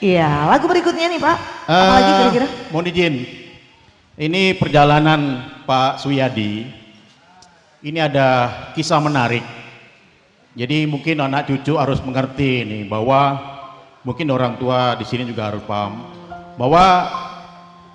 Iya, lagu berikutnya nih Pak. Apalagi kira-kira? Mohon izin, ini perjalanan Pak Suyadi. Ini ada kisah menarik. Jadi mungkin anak cucu harus mengerti nih bahwa mungkin orang tua di sini juga harus paham bahwa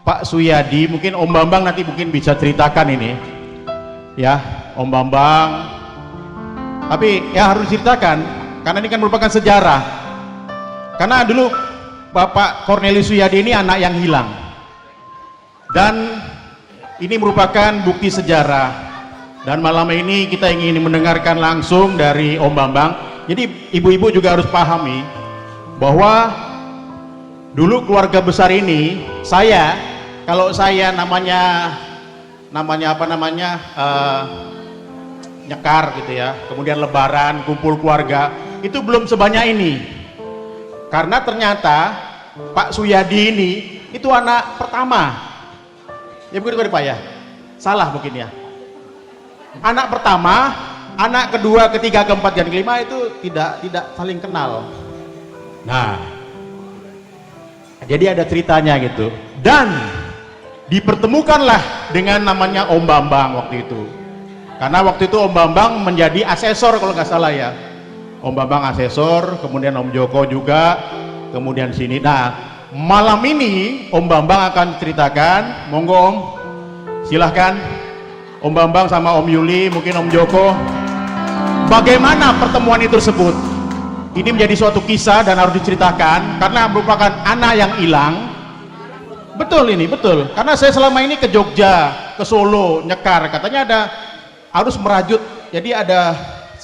Pak Suyadi, mungkin Om Bambang nanti mungkin bisa ceritakan ini, ya Om Bambang. Tapi ya harus diceritakan karena ini kan merupakan sejarah. Karena dulu Bapak Cornelius Suyadi ini anak yang hilang, dan ini merupakan bukti sejarah. Dan malam ini kita ingin mendengarkan langsung dari Om Bambang. Jadi ibu-ibu juga harus pahami bahwa dulu keluarga besar ini, kalau saya namanya nyekar gitu ya, kemudian lebaran kumpul keluarga, itu belum sebanyak ini. Karena ternyata Pak Suyadi ini itu anak pertama. Ya begitu Pak ya? Salah mungkin ya. Anak pertama, anak kedua, ketiga, keempat, dan kelima itu tidak saling kenal. Nah, jadi ada ceritanya gitu. Dan dipertemukanlah dengan namanya Om Bambang waktu itu. Karena waktu itu Om Bambang menjadi asesor kalau nggak salah ya. Om Bambang asesor, kemudian Om Joko juga, kemudian sini. Nah, malam ini Om Bambang akan ceritakan, monggo Om, silahkan. Om Bambang sama Om Yuli, mungkin Om Joko, bagaimana pertemuan itu tersebut. Ini menjadi suatu kisah dan harus diceritakan karena merupakan anak yang hilang. Betul ini, betul. Karena saya selama ini ke Jogja, ke Solo, nyekar, katanya harus merajut. Jadi ada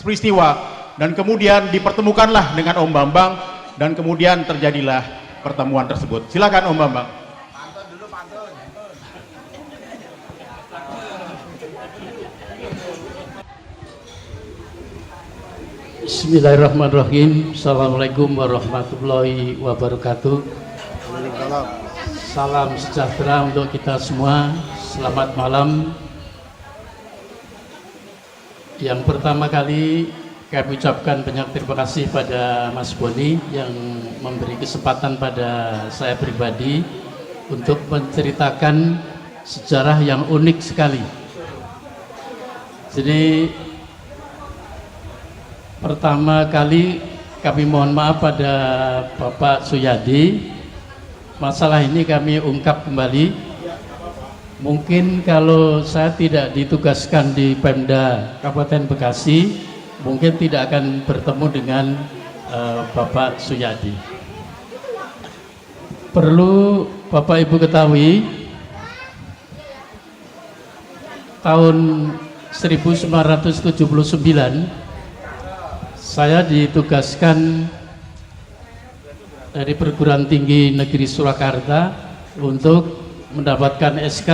peristiwa dan kemudian dipertemukanlah dengan Om Bambang dan kemudian terjadilah pertemuan tersebut. Silakan Om Bambang. Bismillahirrahmanirrahim. Assalamualaikum warahmatullahi wabarakatuh. Salam sejahtera untuk kita semua. Selamat malam. Yang pertama kali kami ucapkan banyak terima kasih pada Mas Boni yang memberi kesempatan pada saya pribadi untuk menceritakan sejarah yang unik sekali. Jadi pertama kali kami mohon maaf pada Bapak Suyadi. Masalah ini kami ungkap kembali. Mungkin kalau saya tidak ditugaskan di Pemda Kabupaten Bekasi, mungkin tidak akan bertemu dengan Bapak Suyadi. Perlu Bapak Ibu ketahui, tahun 1979 saya ditugaskan dari Perguruan Tinggi Negeri Surakarta untuk mendapatkan SK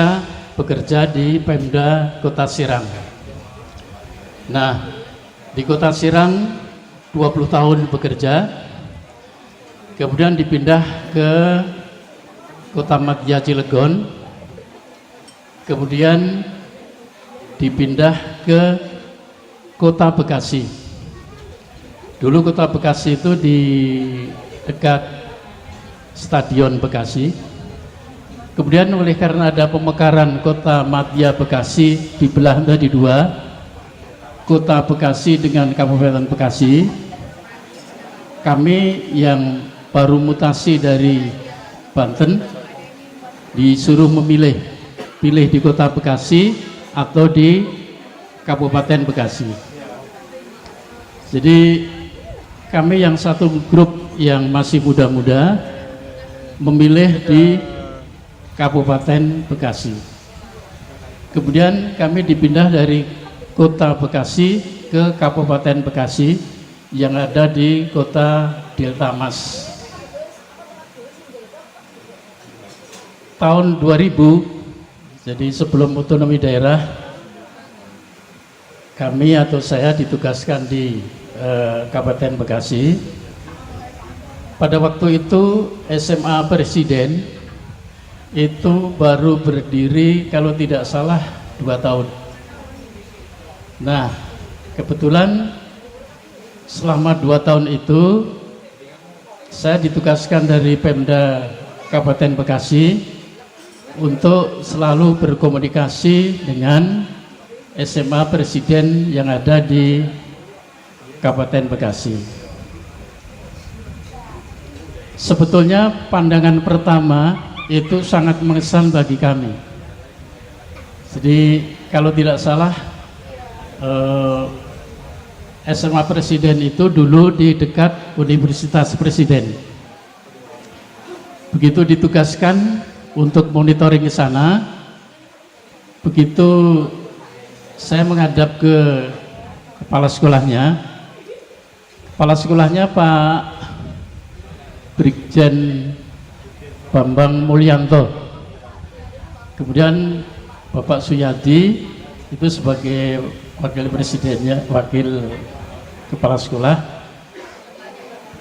bekerja di Pemda Kota Serang. Nah, di Kota Serang 20 tahun bekerja, kemudian dipindah ke Kota Madya Cilegon, kemudian dipindah ke Kota Bekasi. Dulu Kota Bekasi itu di dekat Stadion Bekasi. Kemudian oleh karena ada pemekaran Kota Madya Bekasi dibelah menjadi dua, Kota Bekasi dengan Kabupaten Bekasi. Kami yang baru mutasi dari Banten disuruh pilih di Kota Bekasi atau di Kabupaten Bekasi. Jadi kami yang satu grup yang masih muda-muda memilih di Kabupaten Bekasi. Kemudian kami dipindah dari Kota Bekasi ke Kabupaten Bekasi yang ada di Kota Delta Mas. Tahun 2000, jadi sebelum otonomi daerah, kami atau saya ditugaskan di Kabupaten Bekasi. Pada waktu itu SMA Presiden itu baru berdiri kalau tidak salah 2 tahun. Nah, kebetulan selama 2 tahun itu saya ditugaskan dari Pemda Kabupaten Bekasi untuk selalu berkomunikasi dengan SMA Presiden yang ada di Kabupaten Bekasi. Sebetulnya pandangan pertama itu sangat mengesan bagi kami. Jadi kalau tidak salah SMA Presiden itu dulu di dekat Universitas Presiden. Begitu ditugaskan untuk monitoring ke sana, begitu saya menghadap ke kepala sekolahnya Pak Brigjen Bambang Mulyanto, kemudian Bapak Suyadi itu sebagai wakil presidennya, wakil kepala sekolah.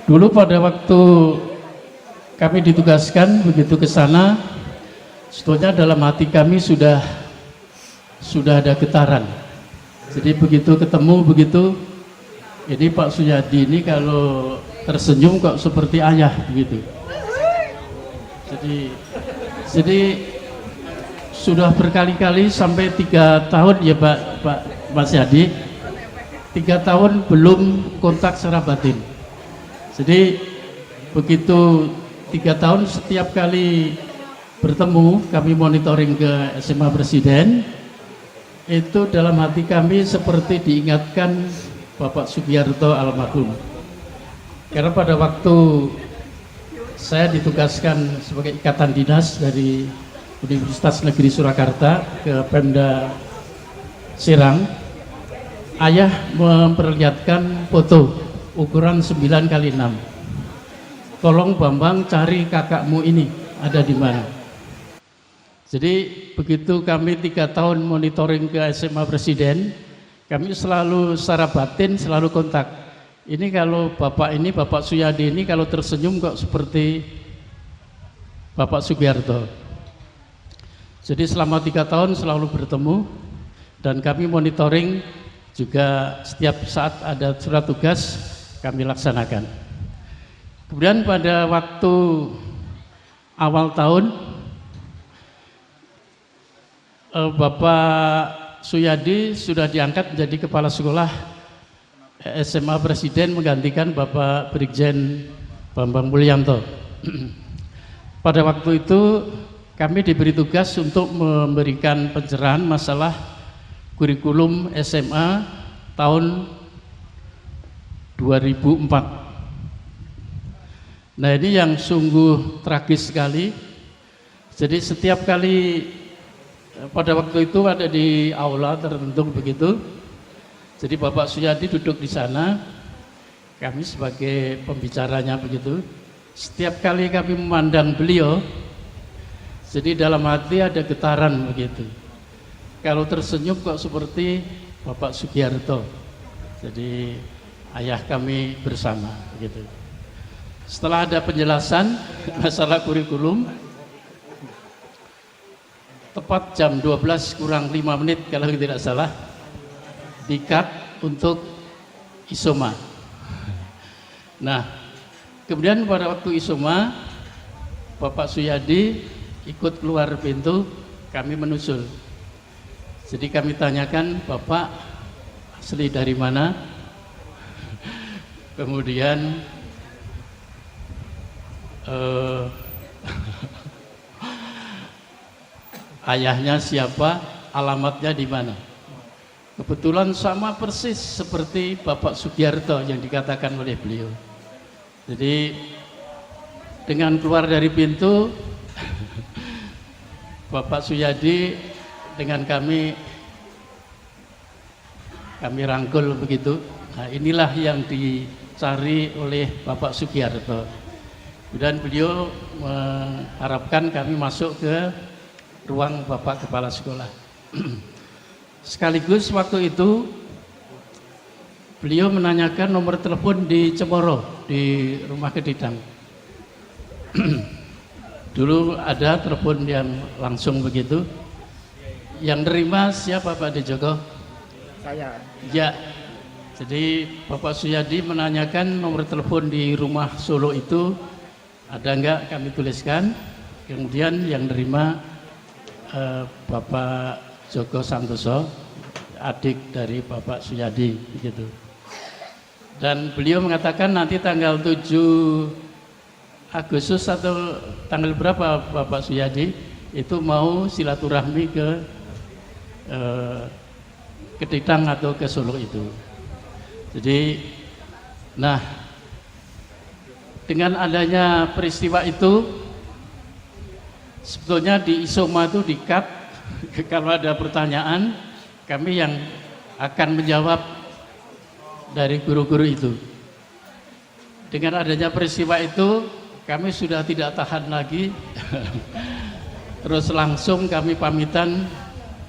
Dulu pada waktu kami ditugaskan begitu ke sana, sebetulnya dalam hati kami sudah ada getaran. Jadi begitu ketemu begitu, ini Pak Suyadi ini kalau tersenyum kok seperti ayah begitu. Jadi sudah berkali-kali sampai 3 tahun ya Pak Mas Yadi, 3 tahun belum kontak secara batin. Jadi begitu 3 tahun setiap kali bertemu kami monitoring ke SMA Presiden, itu dalam hati kami seperti diingatkan Bapak Sugiarto almarhum. Karena pada waktu saya ditugaskan sebagai ikatan dinas dari Universitas Negeri Surakarta ke Pemda Serang, ayah memperlihatkan foto ukuran 9x6. Tolong Bambang cari kakakmu ini ada di mana. Jadi begitu kami 3 tahun monitoring ke SMA Presiden, kami selalu secara batin selalu kontak. Ini kalau Bapak Suyadi ini kalau tersenyum kok seperti Bapak Sugiarto. Jadi selama 3 tahun selalu bertemu dan kami monitoring juga setiap saat ada surat tugas kami laksanakan. Kemudian pada waktu awal tahun Bapak Suyadi sudah diangkat menjadi kepala sekolah SMA Presiden menggantikan Bapak Brigjen Bambang Mulyanto. Pada waktu itu kami diberi tugas untuk memberikan pencerahan masalah kurikulum SMA tahun 2004. Nah ini yang sungguh tragis sekali. Jadi setiap kali pada waktu itu ada di aula tertentu begitu. Jadi Bapak Suyadi duduk di sana, kami sebagai pembicaranya begitu. Setiap kali kami memandang beliau, jadi dalam hati ada getaran begitu. Kalau tersenyum kok seperti Bapak Sugiarto. Jadi ayah kami bersama begitu. Setelah ada penjelasan masalah kurikulum, tepat jam 12 kurang 5 menit kalau tidak salah, dikat untuk isoma. Nah, kemudian pada waktu isoma, Bapak Suyadi ikut keluar pintu, kami menyusul. Jadi kami tanyakan, Bapak asli dari mana? Kemudian ayahnya siapa, alamatnya di mana? Kebetulan sama persis seperti Bapak Sugiarto yang dikatakan oleh beliau. Jadi dengan keluar dari pintu, Bapak Suyadi dengan kami rangkul begitu. Nah, inilah yang dicari oleh Bapak Sugiarto. Dan beliau mengharapkan kami masuk ke ruang Bapak Kepala Sekolah. Sekaligus waktu itu beliau menanyakan nomor telepon di Cemoro, di rumah Kedidang. Dulu ada telepon yang langsung begitu. Yang nerima siapa Pak Dejoko? Saya. Ya, Jadi Bapak Suyadi menanyakan nomor telepon di rumah Solo itu ada enggak, kami tuliskan. Kemudian yang nerima Bapak Joko Santoso, adik dari Bapak Suyadi begitu. Dan beliau mengatakan nanti tanggal 7 Agustus atau tanggal berapa Bapak Suyadi itu mau silaturahmi ke Keditang atau ke Solo itu. Jadi, nah dengan adanya peristiwa itu sebetulnya di Isoma itu di-cut kalau ada pertanyaan kami yang akan menjawab dari guru-guru itu. Dengan adanya peristiwa itu kami sudah tidak tahan lagi terus langsung kami pamitan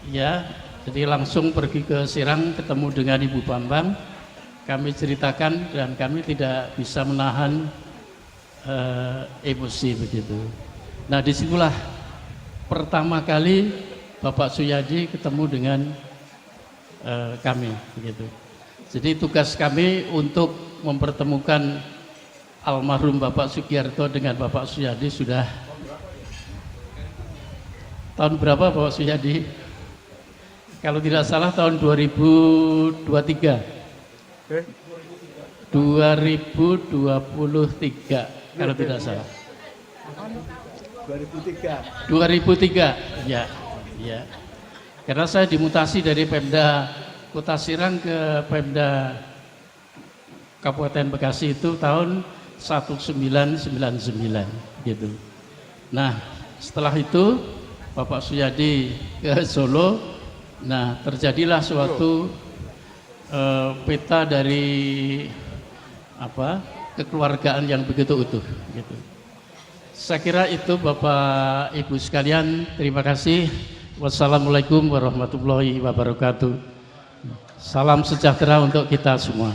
ya, jadi langsung pergi ke Serang ketemu dengan Ibu Bambang, kami ceritakan dan kami tidak bisa menahan emosi begitu. Nah disitulah pertama kali Bapak Suyadi ketemu dengan kami begitu. Jadi tugas kami untuk mempertemukan almarhum Bapak Sugiarto dengan Bapak Suyadi sudah tahun berapa Bapak Suyadi? Kalau tidak salah tahun 2023. 2023 kalau tidak salah. 2003 ya. Ya. Karena saya dimutasi dari Pemda Kota Serang ke Pemda Kabupaten Bekasi itu tahun 1999 gitu. Nah, setelah itu Bapak Suyadi ke Solo. Nah, terjadilah suatu peta dari kekeluargaan yang begitu utuh gitu. Saya kira itu Bapak Ibu sekalian, terima kasih. Wassalamualaikum warahmatullahi wabarakatuh. Salam sejahtera untuk kita semua.